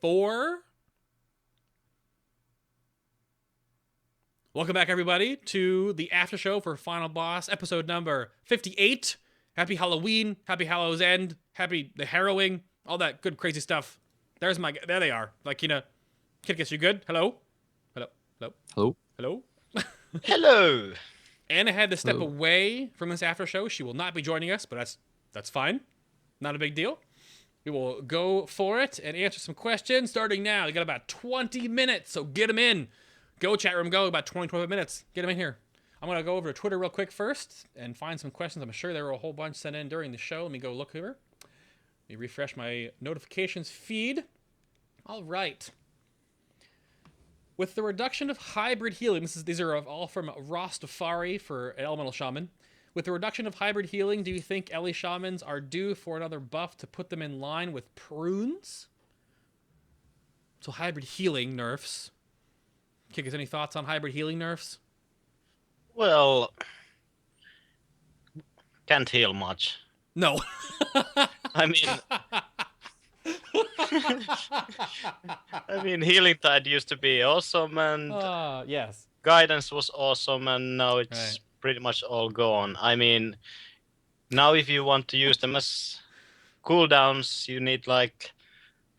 4. Welcome back, everybody, to the after show for Final Boss, episode number 58. Happy Halloween, happy Hallows End, happy the harrowing, all that good crazy stuff. There they are. Vykina, Kytkis, you good? Hello? Hello? Hello? Hello? Hello? Hello. Anna had to step Hello. away from this after show. She will not be joining us, but that's fine. Not a big deal. We will go for it and answer some questions starting now. We got about 20 minutes, so get them in. Go, chat room, go. About 25 minutes. Get them in here. I'm going to go over to Twitter real quick first and find some questions. I'm sure there were a whole bunch sent in during the show. Let me go look here. Let me refresh my notifications feed. All right. With the reduction of hybrid healing, these are all from Rostafari for Elemental Shaman. With the reduction of hybrid healing, do you think EleShamans are due for another buff to put them in line with prunes? So hybrid healing nerfs. Kytkis, any thoughts on hybrid healing nerfs? Well, can't heal much. No. I mean, healing tide used to be awesome, and yes. guidance was awesome, and now it's pretty much all gone. I mean, now if you want to use them as cooldowns, you need like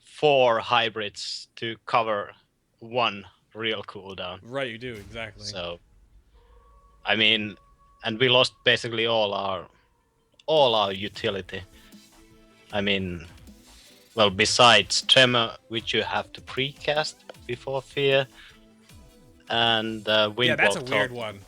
4 hybrids to cover 1 real cooldown. Right, you do, exactly. So, I mean, and we lost basically all our utility. I mean, well, besides Tremor, which you have to precast before Fear, and Windwall. Yeah, that's a weird one.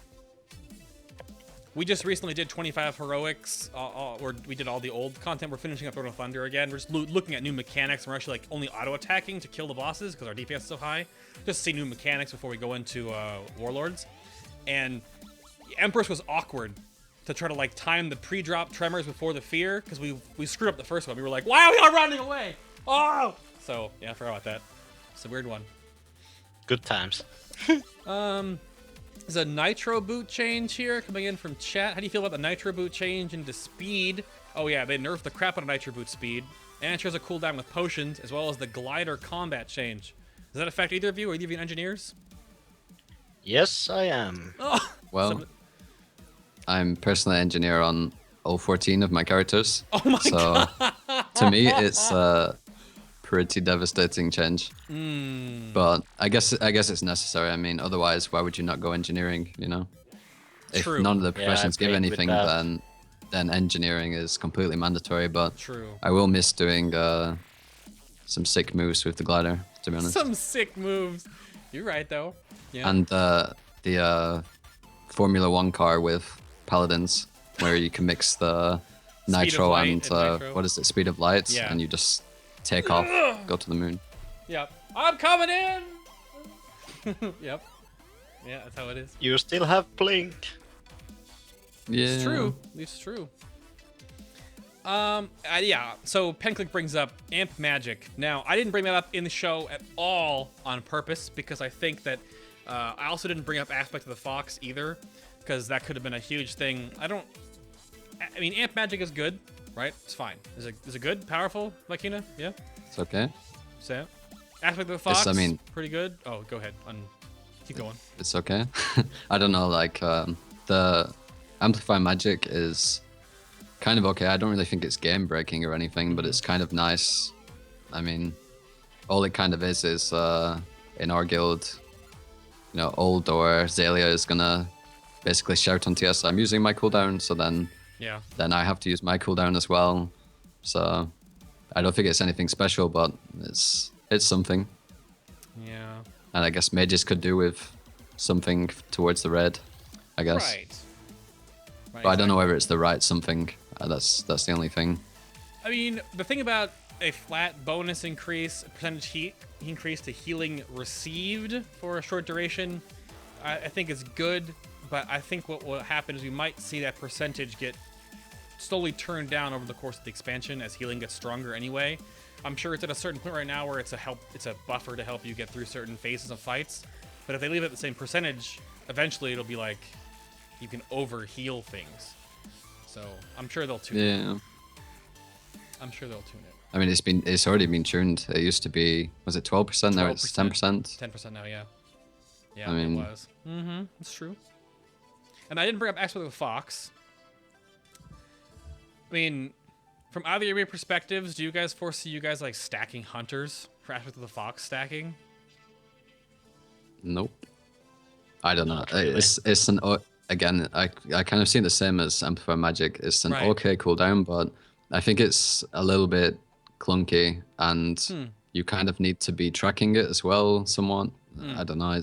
We just recently did 25 heroics, or we did all the old content. We're finishing up Throne of Thunder again. We're just looking at new mechanics. We're actually like only auto-attacking to kill the bosses because our DPS is so high. Just to see new mechanics before we go into Warlords. And Empress was awkward to try to like time the pre-drop tremors before the fear because we screwed up the first one. We were like, why are we all running away? Oh! So, yeah, I forgot about that. It's a weird one. Good times. There's a Nitro boot change here coming in from chat. How do you feel about the Nitro boot change into speed? Oh yeah, they nerfed the crap out of Nitro boot speed. And it shows a cooldown with potions, as well as the glider combat change. Does that affect either of you, or either of you engineers? Yes, I am. Oh, Well, I'm personally an engineer on all 14 of my characters. Oh my god! To me, it's a pretty devastating change. But I guess it's necessary. I mean, otherwise, why would you not go engineering? You know, if True. none of the professions give agreed with anything, that. then engineering is completely mandatory. But True. I will miss doing some sick moves with the glider, to be honest. Some sick moves. You're right though. Yeah. And the Formula One car with paladins, where you can mix the nitro light and and nitro. what is it, speed of light, Yeah. and you just take off, go to the moon. Yep. I'm coming in. Yep. Yeah, that's how it is. You still have Blink. Yeah, It's true. It's true. Yeah. So Penclick brings up Amp Magic. Now, I didn't bring that up in the show at all on purpose because I think that I also didn't bring up Aspect of the Fox either because that could have been a huge thing. I mean, Amp Magic is good, right? It's fine. Is it good? Powerful, Vykina? Yeah. it's okay. So, Aspect of the Fox. I mean- pretty good. Oh, go ahead. Keep going. It's okay. I don't know, like the Amplify Magic is kind of okay. I don't really think it's game breaking or anything, but it's kind of nice. I mean, all it kind of is in our guild, you know, Old or Zalia is gonna basically shout on TS, I'm using my cooldown, so then I have to use my cooldown as well. So I don't think it's anything special, but it's something. Yeah. And I guess mages could do with something towards the red, I guess. Right. But I don't know whether it's the right something. That's the only thing. I mean, the thing about a flat bonus increase, percentage heat increase to healing received for a short duration, I think is good. But I think what will happen is we might see that percentage get slowly turned down over the course of the expansion as healing gets stronger anyway. I'm sure it's at a certain point right now where it's a buffer to help you get through certain phases of fights. But if they leave it at the same percentage, eventually it'll be like you can over heal things. So I'm sure they'll tune it. Yeah. I'm sure they'll tune it. I mean, it's already been tuned. It used to be, was it 12%? Now it's 10%. 10% now, yeah. Yeah, I mean, it was. Mm-hmm, it's true. And I didn't bring up Axe with the Fox. I mean, from either of your perspectives, do you guys foresee you guys like stacking hunters for Axe with the Fox stacking? nope. I don't know. Not really. It's an again. I kind of see it the same as Amplify Magic. It's an Right. okay cooldown, but I think it's a little bit clunky, and you kind of need to be tracking it as well, somewhat. I don't know.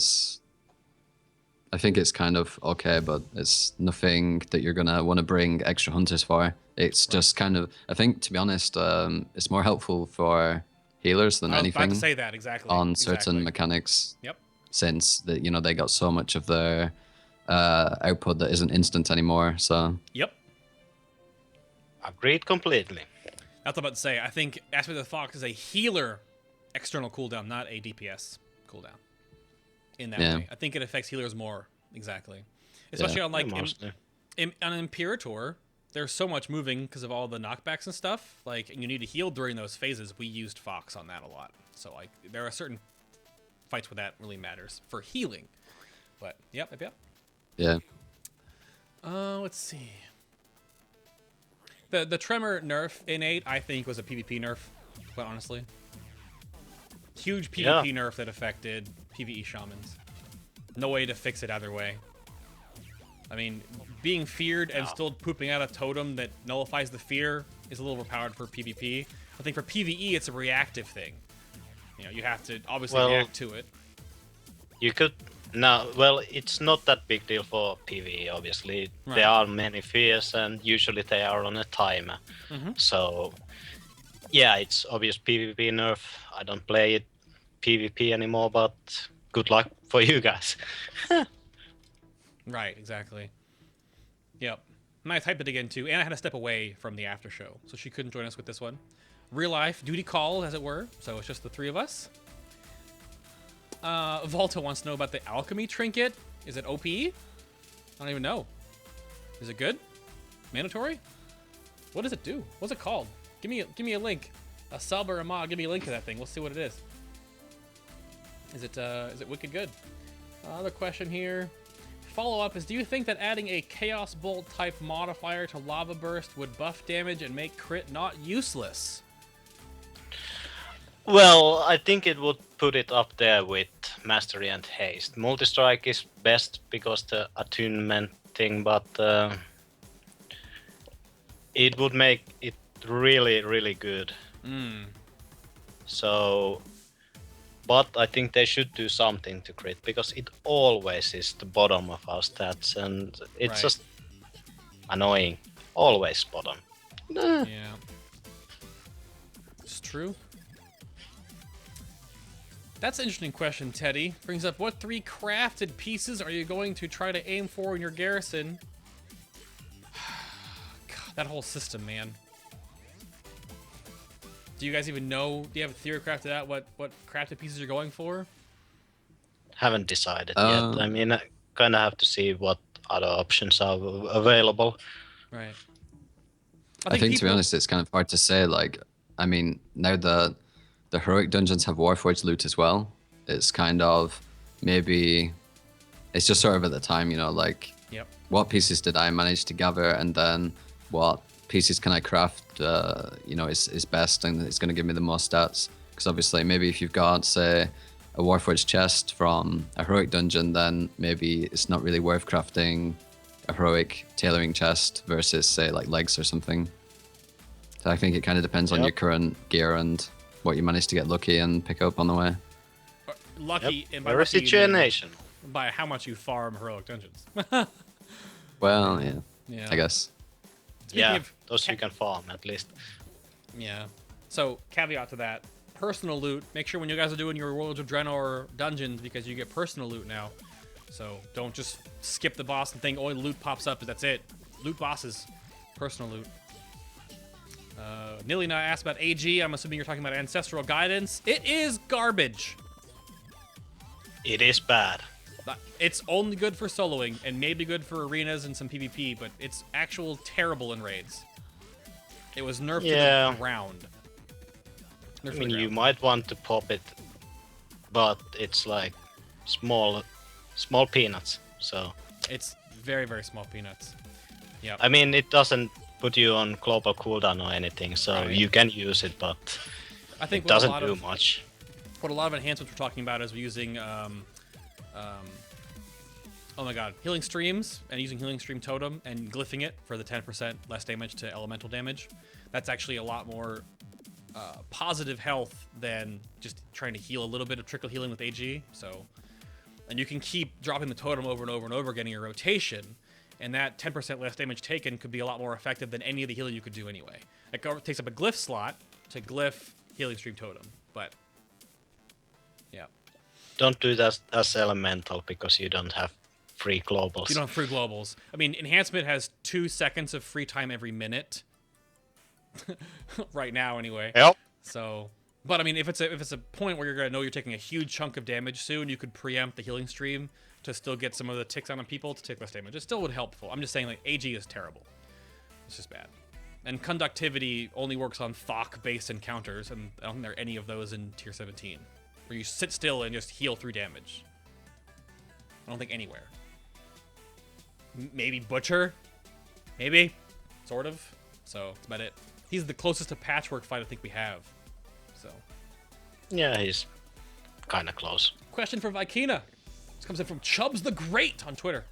I think it's kind of okay, but it's nothing that you're gonna want to bring extra hunters for. It's just kind of. I think, to be honest, it's more helpful for healers than I was anything about to say that exactly. on Exactly. certain mechanics. Yep. Since that they got so much of their output that isn't instant anymore. So Yep. Agreed completely. That's what I'm about to say. I think Axe with the Fox is a healer external cooldown, not a DPS cooldown. In that way, I think it affects healers more. Exactly. Especially on like mostly. on Imperator, there's so much moving because of all the knockbacks and stuff. Like, and you need to heal during those phases. We used Fox on that a lot. So like, there are certain fights where that really matters for healing. But yep. yeah. Let's see. The Tremor nerf in 8, I think, was a PvP nerf, quite honestly. Huge PvP nerf that affected PvE shamans. No way to fix it either way. I mean, being feared and still pooping out a totem that nullifies the fear is a little overpowered for PvP. I think for PvE, it's a reactive thing. You know, you have to obviously react to it. You could no. Well, it's not that big deal for PvE. Obviously, Right. there are many fears, and usually they are on a timer. So, yeah, it's obvious PvP nerf. I don't play it PvP anymore, but good luck for you guys. Right, exactly. Yep. And I typed it again too, and I had to step away from the after show, so she couldn't join us with this one. Real life duty call, as it were. So it's just the three of us. Volta wants to know about the alchemy trinket. Is it OP? I don't even know. Is it good? Mandatory? What does it do? What's it called? Give me a link. A sub or a mod. Give me a link to that thing. We'll see what it is. Is it wicked good? Another question here. Follow-up is, do you think that adding a Chaos Bolt type modifier to Lava Burst would buff damage and make crit not useless? Well, I think it would put it up there with Mastery and Haste. Multi-strike is best because the attunement thing, but it would make it really, really good. So, but I think they should do something to crit, because it always is the bottom of our stats, and it's Right. just annoying. Always bottom. Yeah. It's true. That's an interesting question, Teddy. Brings up, what 3 crafted pieces are you going to try to aim for in your garrison? God, that whole system, man. Do you guys even know? Do you have a Theorycrafted out what crafted pieces you're going for? Haven't decided yet. I mean, I kind of have to see what other options are available. Right. I think to be honest, it's kind of hard to say. Like, I mean, now the heroic dungeons have Warforged loot as well. It's kind of maybe it's just sort of at the time, like what pieces did I manage to gather, and then what pieces can I craft, is best and it's going to give me the most stats. Because obviously, maybe if you've got, say, a Warforged chest from a heroic dungeon, then maybe it's not really worth crafting a heroic tailoring chest versus, say, like legs or something. So I think it kind of depends on your current gear and what you manage to get lucky and pick up on the way. Lucky, and by Very lucky, you mean situational. by how much you farm heroic dungeons. Well, Yeah. I guess. Speaking of those you can farm at least. Yeah. So, caveat to that. Personal loot. Make sure when you guys are doing your Warlords of Draenor dungeons, because you get personal loot now. So, don't just skip the boss and think, oh, loot pops up, that's it. Loot bosses. Personal loot. Nilina asked about AG. I'm assuming you're talking about Ancestral Guidance. It is garbage. It is bad. It's only good for soloing and maybe good for arenas and some PvP, but it's actual terrible in raids. It was nerfed to the ground. I mean, you might want to pop it, but it's like small peanuts. So It's very, very small peanuts. Yeah. I mean, it doesn't put you on global cooldown or anything, so Right. you can use it, but I think it doesn't do much. What a lot of enhancements we're talking about is using, oh my god, healing streams and using healing stream totem and glyphing it for the 10% less damage to elemental damage. That's actually a lot more positive health than just trying to heal a little bit of trickle healing with AG. So, and you can keep dropping the totem over and over and over again in your rotation, and that 10% less damage taken could be a lot more effective than any of the healing you could do anyway. It takes up a glyph slot to glyph healing stream totem, but yeah. Don't do that as elemental because you don't have free globals. You don't have free globals. I mean, enhancement has 2 seconds of free time every minute. Right now, anyway. Yep. So, but I mean, if it's a point where you're gonna know you're taking a huge chunk of damage soon, you could preempt the healing stream to still get some of the ticks on people to take less damage. It still would helpful. I'm just saying, like, AG is terrible. It's just bad. And conductivity only works on Thok-based encounters, and I don't think there are any of those in tier 17, where you sit still and just heal through damage. I don't think anywhere. Maybe Butcher, maybe, sort of. So that's about it. He's the closest to patchwork fight I think we have. So. Yeah, he's kind of close. Question for Vykina. This comes in from Chubbs the Great on Twitter.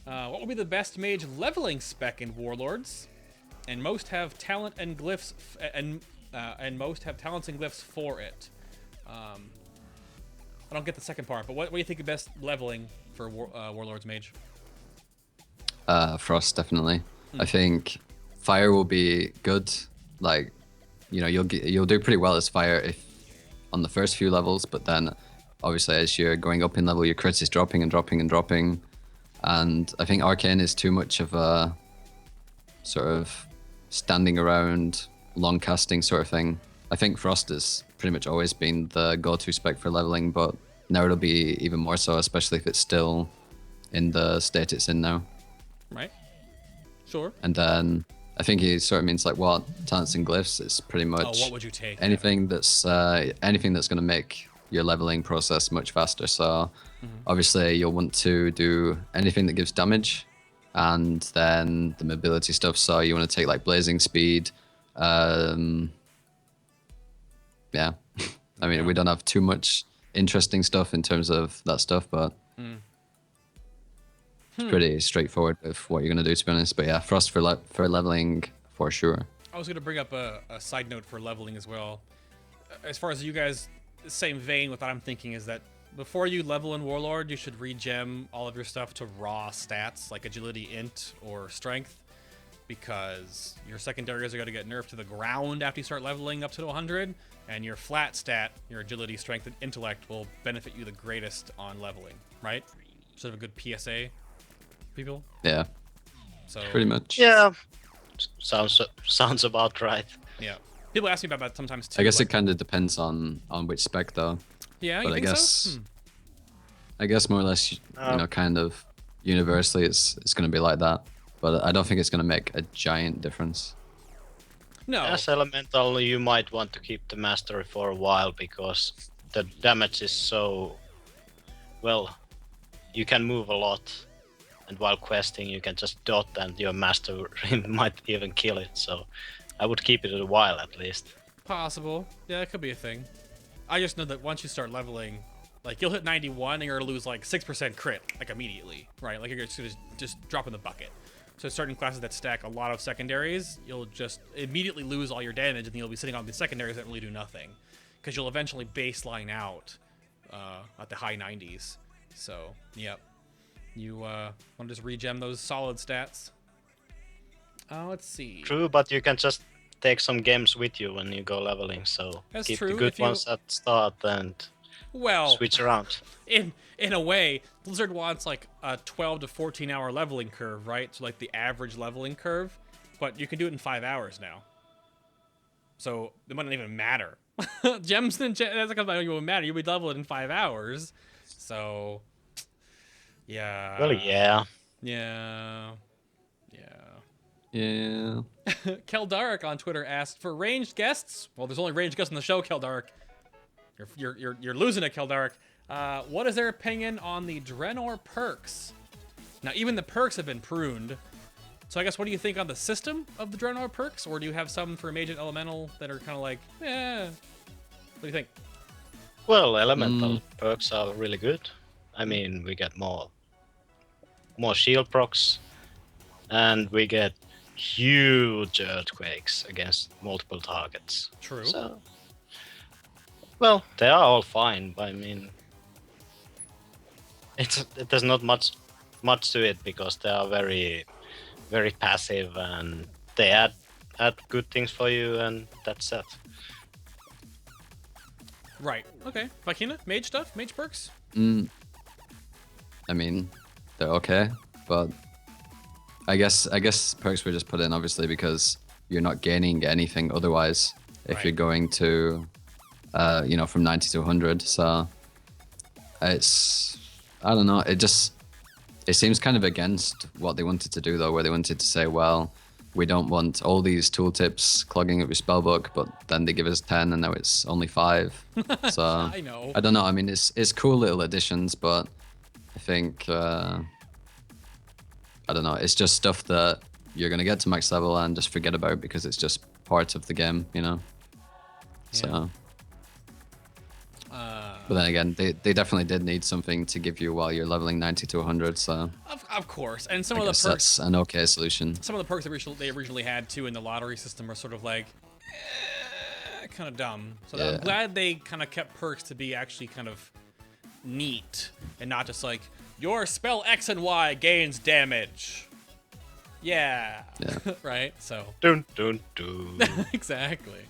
What would be the best mage leveling spec in Warlords? And most have talent and glyphs, and most have talents and glyphs for it. I don't get the second part, but what do you think the best leveling for Warlords mage? Frost, definitely. I think fire will be good. Like, you know, you'll do pretty well as fire if on the first few levels, but then obviously as you're going up in level, your crit is dropping and dropping and dropping. And I think arcane is too much of a sort of standing around, long casting sort of thing. I think frost has pretty much always been the go-to spec for leveling, but now it'll be even more so, especially if it's still in the state it's in now. Right. Sure. And then I think he sort of means like what talents and glyphs. It's pretty much what would you take? anything that's going to make your leveling process much faster. So obviously you'll want to do anything that gives damage, and then the mobility stuff. So you want to take like blazing speed. Yeah. I mean, we don't have too much interesting stuff in terms of that stuff, but it's pretty straightforward with what you're going to do, to be honest. But yeah, frost for leveling for sure. I was going to bring up a side note for leveling as well. As far as you guys, same vein with what I'm thinking is that before you level in Warlord, you should regem all of your stuff to raw stats like agility, int, or strength, because your secondaries are going to get nerfed to the ground after you start leveling up to 100, and your flat stat, your agility, strength, and intellect will benefit you the greatest on leveling, right? Sort of a good PSA, people? Yeah, so pretty much. Yeah, sounds about right. Yeah. People ask me about that sometimes too. I guess like, it kind of depends on which spec though. Yeah, but you think so? I guess more or less, you know, kind of universally, it's going to be like that. But I don't think it's going to make a giant difference. No. As elemental, you might want to keep the mastery for a while because the damage is so well. You can move a lot, and while questing, you can just dot, and your mastery might even kill it. So I would keep it a while at least. Possible. Yeah, it could be a thing. I just know that once you start leveling, like you'll hit 91 and you're gonna lose like 6% crit, like immediately, right? Like you're just drop in the bucket. So certain classes that stack a lot of secondaries, you'll just immediately lose all your damage, and then you'll be sitting on the secondaries that really do nothing, because you'll eventually baseline out at the high 90s. So, yep. You want to just regem those solid stats. Let's see. True, but you can just take some games with you when you go leveling, so That's keep true, the good ones at start and switch around. In a way, Blizzard wants like a 12 to 14 hour leveling curve, right? So like the average leveling curve, but you can do it in 5 hours now. So it might not even matter. Gems and that's like it won't matter. You'll be leveled in 5 hours. So yeah. Well, yeah. Yeah. Yeah. Yeah. Keldark on Twitter asked for ranged guests. Well, there's only ranged guests on the show, Keldark. You're losing it, Keldark. What is their opinion on the Draenor perks? Now, even the perks have been pruned. So I guess what do you think on the system of the Draenor perks? Or do you have some for Mage and Elemental that are kind of like, eh? What do you think? Well, elemental perks are really good. I mean, we get more shield procs, and we get huge earthquakes against multiple targets. True. So, well, they are all fine, but I mean, there's not much to it because they are very, very passive, and they add good things for you, and that's it. Right. Okay. Vykina, Mage stuff? Mage perks? I mean, they're okay, but I guess perks were just put in obviously because you're not gaining anything otherwise if you're going to, from 90 to 100. So it's, I don't know. It seems kind of against what they wanted to do though, where they wanted to say, well, we don't want all these tooltips clogging up your spellbook, but then they give us 10 and now it's only 5. So I know. I don't know. I mean, it's cool little additions, but I think, I don't know. It's just stuff that you're going to get to max level and just forget about because it's just part of the game, you know? So. But then again, they definitely did need something to give you while you're leveling 90 to 100, so. Of course. And some of I the guess perks. that's an okay solution. Some of the perks that they originally had too in the lottery system are sort of like, kind of dumb. So I'm glad they kind of kept perks to be actually kind of neat and not just like, your spell X and Y gains damage. Yeah. Right? So. Dun, dun, dun. Exactly.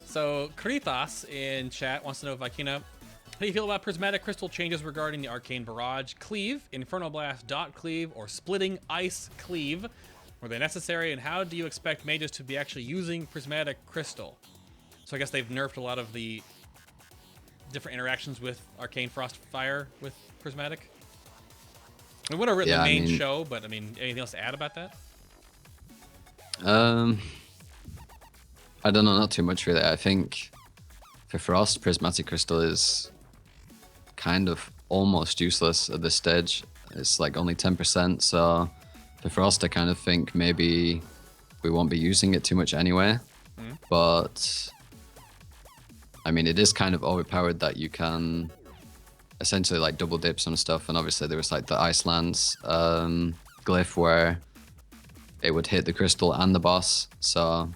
So Krithos in chat wants to know, Vykina, how do you feel about prismatic crystal changes regarding the arcane barrage cleave, infernal blast dot cleave, or splitting ice cleave? Were they necessary, and how do you expect mages to be actually using prismatic crystal? So I guess they've nerfed a lot of the different interactions with arcane frost fire with prismatic. We would have written the main show, but I mean, anything else to add about that? I don't know, not too much really. I think for Frost, Prismatic Crystal is kind of almost useless at this stage. It's like only 10%, so for Frost I kind of think maybe we won't be using it too much anyway. But I mean, it is kind of overpowered that you can essentially like double dip some stuff, and obviously there was like the Icelands glyph where it would hit the crystal and the boss, so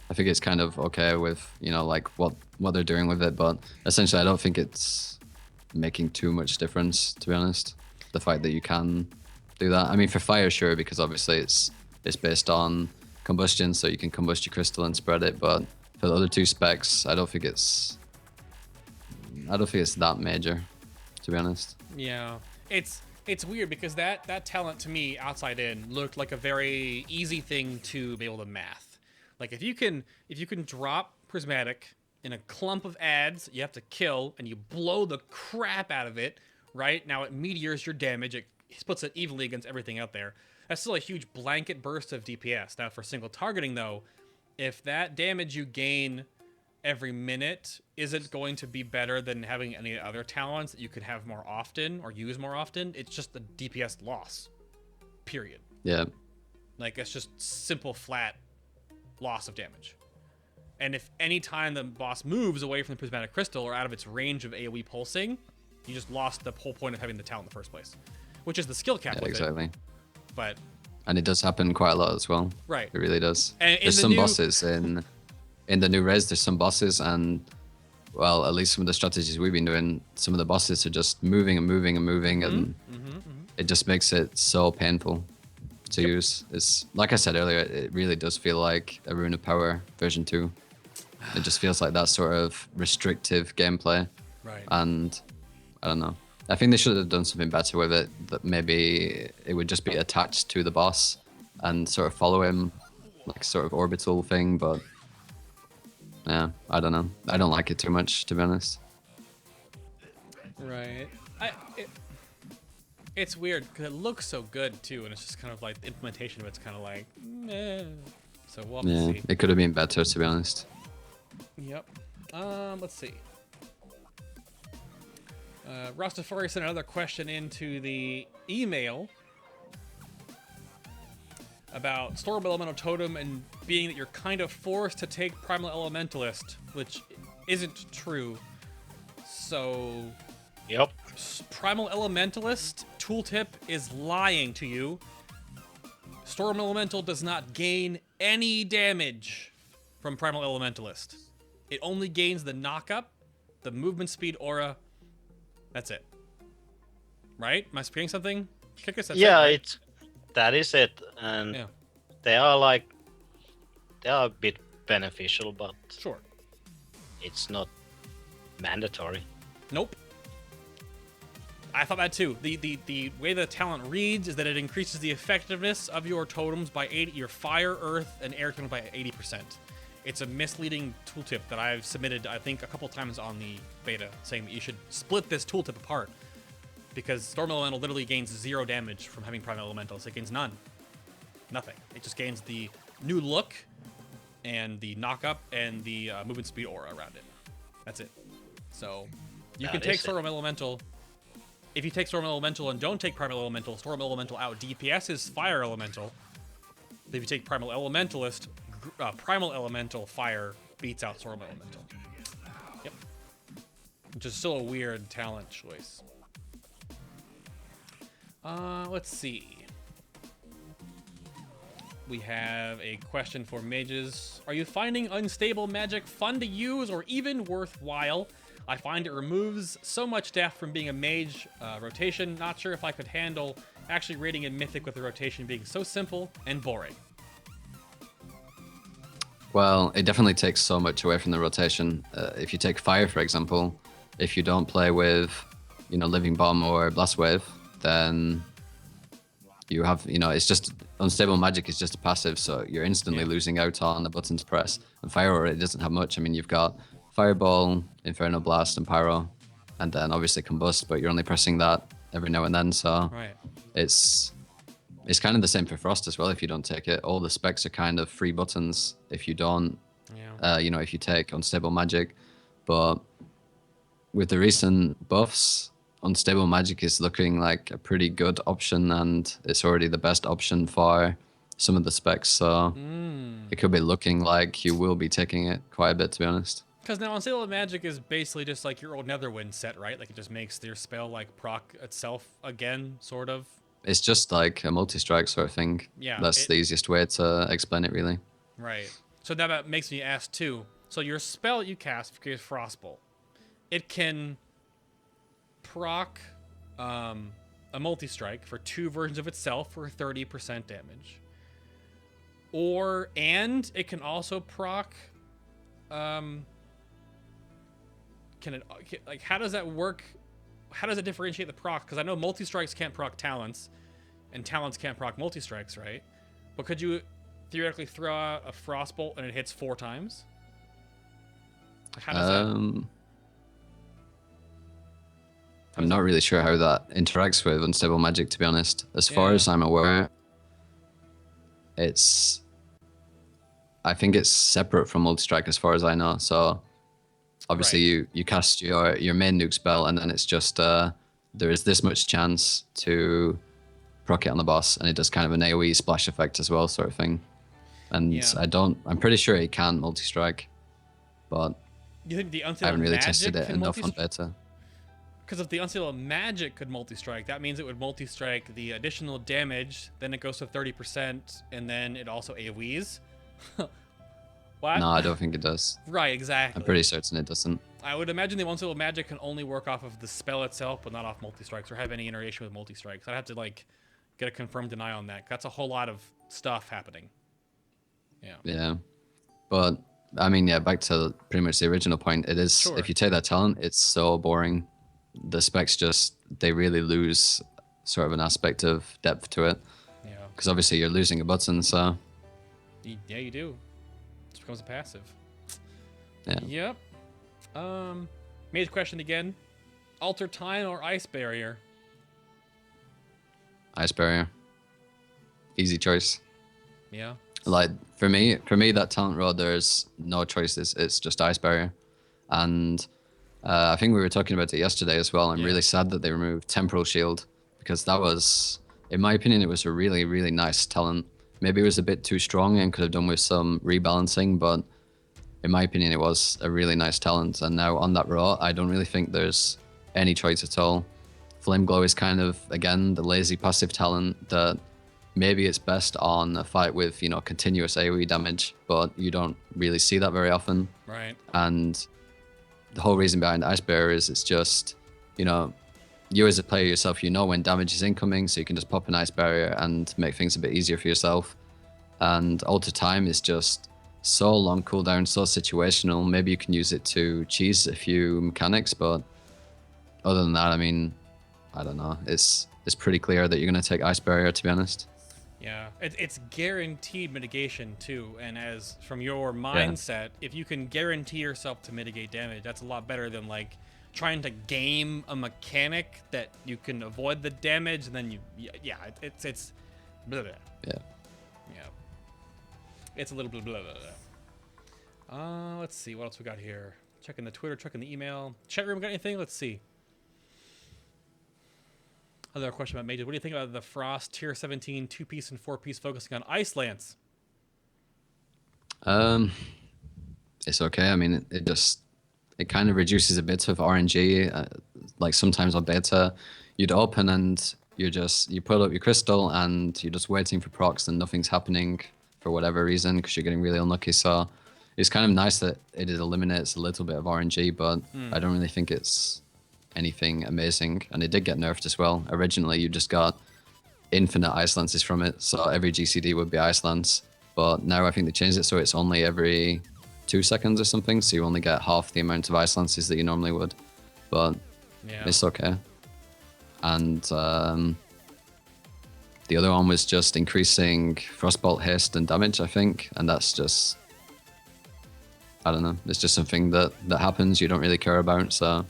I think it's kind of okay with, like what they're doing with it, but essentially I don't think it's making too much difference, to be honest, the fact that you can do that. I mean, for fire, sure, because obviously it's based on combustion, so you can combust your crystal and spread it, but for the other two specs, I don't think it's that major, to be honest. Yeah, it's weird because that talent to me, outside in, looked like a very easy thing to be able to math. Like if you can drop prismatic in a clump of ads you have to kill, and you blow the crap out of it, right? Now it meteors your damage, it splits it evenly against everything out there. That's still a huge blanket burst of DPS. Now for single targeting though, if that damage you gain every minute isn't going to be better than having any other talents that you could have more often or use more often, it's just a DPS loss. Period. Yeah. Like it's just simple flat loss of damage. And if any time the boss moves away from the prismatic crystal or out of its range of AoE pulsing, you just lost the whole point of having the talent in the first place, which is the skill cap with exactly. But and it does happen quite a lot as well. Right. It really does. And there's some bosses in the new res. There's some bosses, and well, at least some of the strategies we've been doing, some of the bosses are just moving and moving and moving, and it just makes it so painful to use. It's like I said earlier, it really does feel like a Rune of Power version 2. It just feels like that sort of restrictive gameplay. Right. And I don't know. I think they should have done something better with it. That maybe it would just be attached to the boss and sort of follow him, like sort of orbital thing. But yeah, I don't know. I don't like it too much, to be honest. Right. It's weird because it looks so good too, and it's just kind of like the implementation of it's kind of like, meh. So we'll have to Yeah, see. it could have been better, to be honest. Yep. Let's see. Rastafari sent another question into the email about Storm Elemental Totem and being that you're kind of forced to take Primal Elementalist, which isn't true. So, Yep. Primal Elementalist tooltip is lying to you. Storm Elemental does not gain any damage from Primal Elementalist. It only gains the knock-up, the movement speed aura. That's it. Right? Am I forgetting something? Kytkis, that's Yeah, it, right? that is it, and Yeah. they are a bit beneficial, but Sure. it's not mandatory. Nope. I thought that too. The way the talent reads is that it increases the effectiveness of your totems by 80, your fire, earth, and air totems by 80%. It's a misleading tooltip that I've submitted, I think, a couple times on the beta, saying that you should split this tooltip apart. Because Storm Elemental literally gains 0 damage from having Primal Elemental, so it gains none. Nothing. It just gains the new look, and the knock-up, and the movement speed aura around it. That's it. So, you can take Storm Elemental. If you take Storm Elemental and don't take Primal Elemental, Storm Elemental out DPS is Fire Elemental. If you take Primal Elementalist, Primal Elemental Fire beats out Storm Elemental. Yep. Which is still a weird talent choice. Let's see. We have a question for mages. Are you finding unstable magic fun to use or even worthwhile? I find it removes so much depth from being a mage rotation. Not sure if I could handle actually raiding in Mythic with the rotation being so simple and boring. Well, it definitely takes so much away from the rotation. If you take fire, for example, if you don't play with, Living Bomb or Blast Wave, then you have, it's just unstable magic is just a passive, so you're instantly losing out on the button to press. And fire already doesn't have much. I mean, you've got Fireball, Inferno Blast, and Pyro, and then obviously Combust, but you're only pressing that every now and then, so Right. it's kind of the same for Frost as well. If you don't take it, all the specs are kind of free buttons if you don't, if you take unstable magic. But with the recent buffs, unstable magic is looking like a pretty good option, and it's already the best option for some of the specs. So it could be looking like you will be taking it quite a bit, to be honest. Because now unstable magic is basically just like your old Netherwind set, right? Like it just makes your spell like proc itself again, sort of. It's just like a multi-strike sort of thing. Yeah. That's the easiest way to explain it, really. Right. So that makes me ask too. So your spell you cast, Frostbolt, it can proc a multi-strike for 2 versions of itself for 30% damage. And it can also proc how does that work? How does it differentiate the proc? Because I know multi-strikes can't proc talents, and talents can't proc multi-strikes, right? But could you theoretically throw out a Frostbolt and it hits 4 times? How does that... I'm not really sure how that interacts with unstable magic, to be honest. As far as I'm aware, I think it's separate from multi-strike as far as I know. So obviously you cast your main nuke spell, and then it's just there is this much chance to proc it on the boss, and it does kind of an AoE splash effect as well, sort of thing. And I'm pretty sure it can multi-strike, but you think the I haven't really tested it enough on beta. Because if the unstable magic could multi-strike, that means it would multi-strike the additional damage, then it goes to 30%, and then it also AoEs. What? No, I don't think it does. Right, exactly. I'm pretty certain it doesn't. I would imagine the unstable magic can only work off of the spell itself, but not off multi-strikes, or have any interaction with multi-strikes. I'd have to, get a confirmed deny on that. That's a whole lot of stuff happening. Yeah. Yeah. But, I mean, back to pretty much the original point. It is, if you take that talent, it's so boring. The specs they really lose sort of an aspect of depth to it. Yeah. Because obviously you're losing a button, so. Yeah, you do. It becomes a passive. Yeah. Yep. Mage question again. Alter Time or Ice Barrier? Ice Barrier. Easy choice. Yeah. Like for me, that talent row, there's no choices. It's just Ice Barrier, and I think we were talking about it yesterday as well. I'm really sad that they removed Temporal Shield because that was, in my opinion, it was a really, really nice talent. Maybe it was a bit too strong and could have done with some rebalancing, but in my opinion, it was a really nice talent. And now on that row, I don't really think there's any choice at all. Flame Glow is kind of, again, the lazy passive talent that maybe it's best on a fight with, you know, continuous AoE damage, but you don't really see that very often. Right. And the whole reason behind Ice Bearer is it's just, you know, you as a player yourself, you know when damage is incoming, so you can just pop an Ice Barrier and make things a bit easier for yourself. And Alter Time is just so long cooldown, so situational. Maybe you can use it to cheese a few mechanics, but other than that, I mean, I don't know. It's pretty clear that you're going to take Ice Barrier, to be honest. Yeah, it's guaranteed mitigation too, and as from your mindset, if you can guarantee yourself to mitigate damage, that's a lot better than like trying to game a mechanic that you can avoid the damage, and then it's blah, blah. Yeah. It's a little blah, blah, blah, blah. Let's see what else we got here. Checking the Twitter, checking the email. Chat room got anything? Let's see. Another question about Mages. What do you think about the Frost Tier 17 2-piece and 4-piece focusing on Ice Lance? It's okay. I mean, it kind of reduces a bit of RNG. Like sometimes on beta, you'd open and you pull up your crystal and you're just waiting for procs and nothing's happening for whatever reason because you're getting really unlucky. So it's kind of nice that it eliminates a little bit of RNG, but I don't really think it's anything amazing. And it did get nerfed as well. Originally, you just got infinite Ice Lances from it, so every GCD would be Ice Lance. But now I think they changed it so it's only every 2 seconds or something, so you only get half the amount of Ice Lances that you normally would. But it's okay. And the other one was just increasing Frostbolt haste and damage, I think, and that's just, I don't know, it's just something that happens you don't really care about, so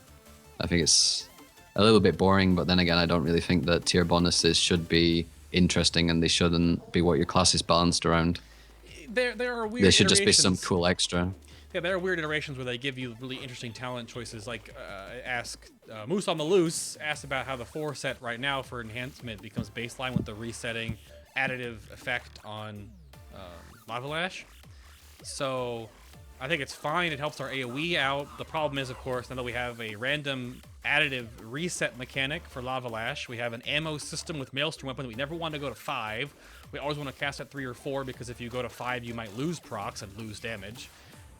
I think it's a little bit boring, but then again, I don't really think that tier bonuses should be interesting and they shouldn't be what your class is balanced around. There are weird There should just be some iterations. cool extra. Yeah, there are weird iterations where they give you really interesting talent choices. Like, Moose on the Loose asked about how the 4 set right now for enhancement becomes baseline with the resetting additive effect on Lava Lash. So I think it's fine. It helps our AoE out. The problem is, of course, now that we have a random additive reset mechanic for Lava Lash, we have an ammo system with Maelstrom Weapon that we never want to go to 5. We always want to cast at 3 or 4 because if you go to 5, you might lose procs and lose damage.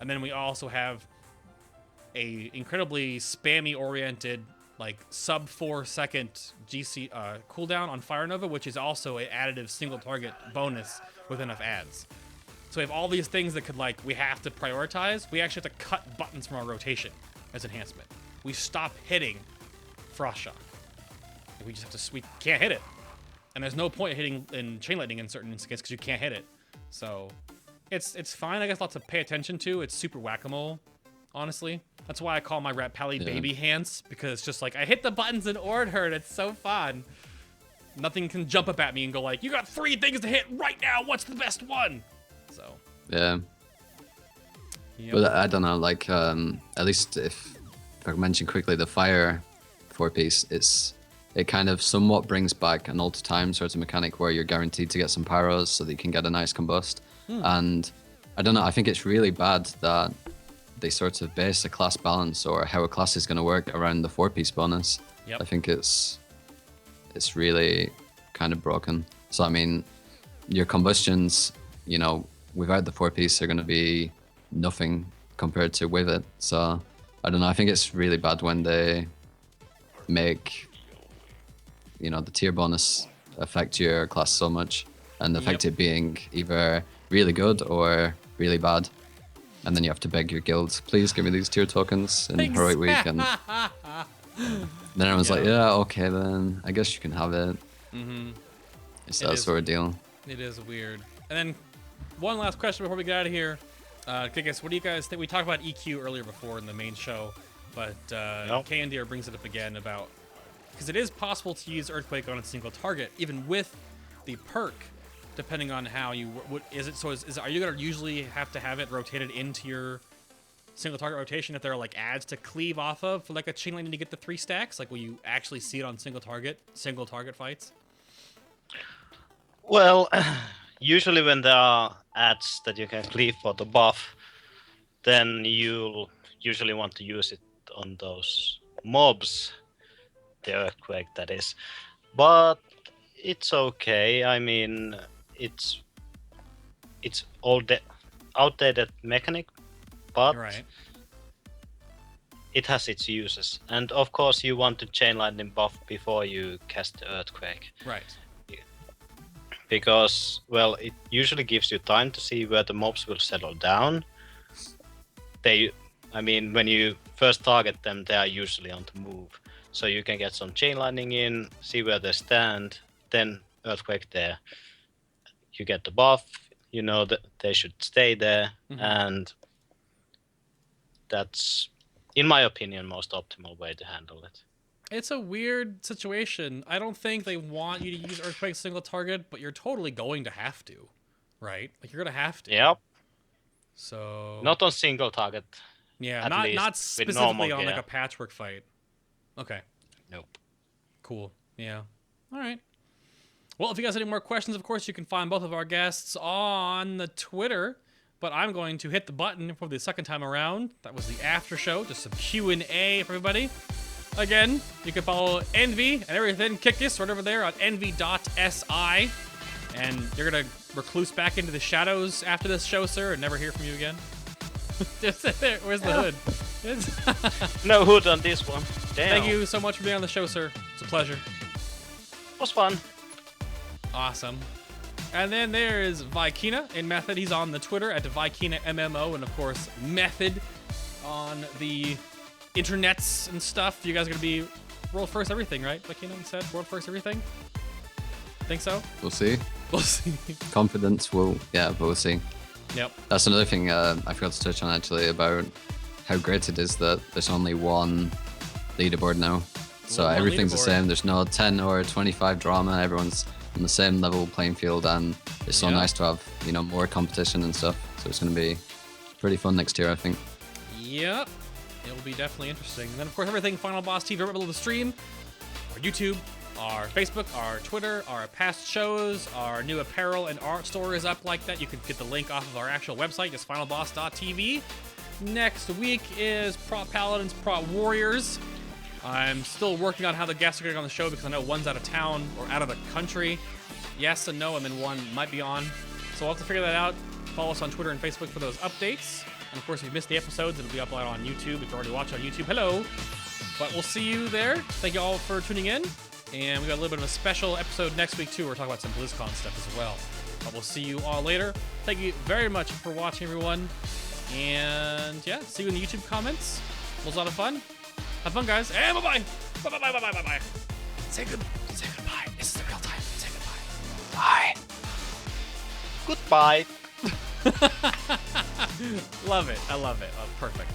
And then we also have a incredibly spammy-oriented, like sub 4-second GC cooldown on Fire Nova, which is also an additive single target bonus with enough ads. So we have all these things that could, like, we have to prioritize. We actually have to cut buttons from our rotation as enhancement. We stop hitting Frost Shock. We just have to, we can't hit it. And there's no point hitting in Chain Lightning in certain instances because you can't hit it. So it's fine. I guess lots to pay attention to. It's super whack-a-mole, honestly. That's why I call my Rat Pally baby hands, because it's just like I hit the buttons in order and it's so fun. Nothing can jump up at me and go like, you got 3 things to hit right now. What's the best one? So yeah. But I don't know, like at least if I can mention quickly the fire 4-piece, it kind of somewhat brings back an Alter Time sort of mechanic where you're guaranteed to get some pyros so that you can get a nice combust. And I don't know, I think it's really bad that they sort of base a class balance or how a class is going to work around the 4-piece bonus. I think it's really kind of broken. So I mean, your combustions, you know, without the 4-piece are going to be nothing compared to with it. So I don't know, I think it's really bad when they make, you know, the tier bonus affect your class so much and affect it being either really good or really bad. And then you have to beg your guild, please give me these tier tokens in Heroic Week. And then everyone's like, yeah, okay, then I guess you can have it. It's that sort of deal. It is weird. And then one last question before we get out of here. Kytkis, what do you guys think? We talked about EQ earlier before in the main show, but Kandir brings it up again about because it is possible to use Earthquake on a single target, even with the perk, depending on how you is it. So are you gonna usually have to have it rotated into your single target rotation if there are like ads to cleave off of for like a chain lightning to get the 3 stacks? Like, will you actually see it on single target fights? Well, usually when there are ads that you can cleave for the buff, then you'll usually want to use it on those mobs, the Earthquake that is. But it's okay. I mean, it's outdated mechanic, but Right. it has its uses. And of course, you want to chain lightning buff before you cast the Earthquake. Right. Because, well, it usually gives you time to see where the mobs will settle down. I mean, when you first target them, they are usually on the move. So you can get some chain lightning in, see where they stand, then Earthquake there. You get the buff, you know that they should stay there, and that's, in my opinion, most optimal way to handle it. It's a weird situation. I don't think they want you to use Earthquake single target, but you're totally going to have to, right? Like, you're gonna have to. Yep. So Not on single target. yeah, at not least specifically on like gear. a patchwork fight. Okay. Nope. Cool. Yeah. All right. Well, if you guys have any more questions, of course, you can find both of our guests on the Twitter. But I'm going to hit the button for the second time around. That was the after show, just some Q&A for everybody. Again, you can follow Envy and everything Kytkis right over there on envy.si. And you're going to recluse back into the shadows after this show, sir, and never hear from you again? Where's the hood? No hood on this one. Damn. Thank you so much for being on the show, sir. It's a pleasure. It was fun. Awesome. And then there is Vykina in Method. He's on the Twitter at Vykina MMO, and of course Method on the internets and stuff. You guys are gonna be world first everything, right? Vykina, you said world first everything. Think so? We'll see. We'll see. Confidence will, yeah, but we'll see. Yep. That's another thing I forgot to touch on actually about how great it is that there's only one leaderboard now. So One everything's the leaderboard. same. There's no 10 or 25 drama. Everyone's on the same level playing field, and it's so Yeah. nice to have, you know, more competition and stuff. So it's going to be pretty fun next year, I think. Yep. It will be definitely interesting. And then, of course, everything FinalBoss TV right below the stream. Our YouTube, our Facebook, our Twitter, our past shows, our new apparel and art store is up like that. You can get the link off of our actual website, just finalboss.tv. Next week is Prop Paladins, Prop Warriors. I'm still working on how the guests are going on the show because I know one's out of town or out of the country. Yes and no, and then one might be on. So we'll have to figure that out. Follow us on Twitter and Facebook for those updates. And of course, if you missed the episodes, it'll be uploaded on YouTube. If you're already watching on YouTube, hello. But we'll see you there. Thank you all for tuning in. And we got a little bit of a special episode next week, too. We're talking about some BlizzCon stuff as well. But we'll see you all later. Thank you very much for watching, everyone. And yeah, see you in the YouTube comments. It was a lot of fun. Have fun, guys. And bye-bye. Bye-bye. Say goodbye. This is the real time. Say goodbye. Goodbye. Love it. I love it. Oh, perfect.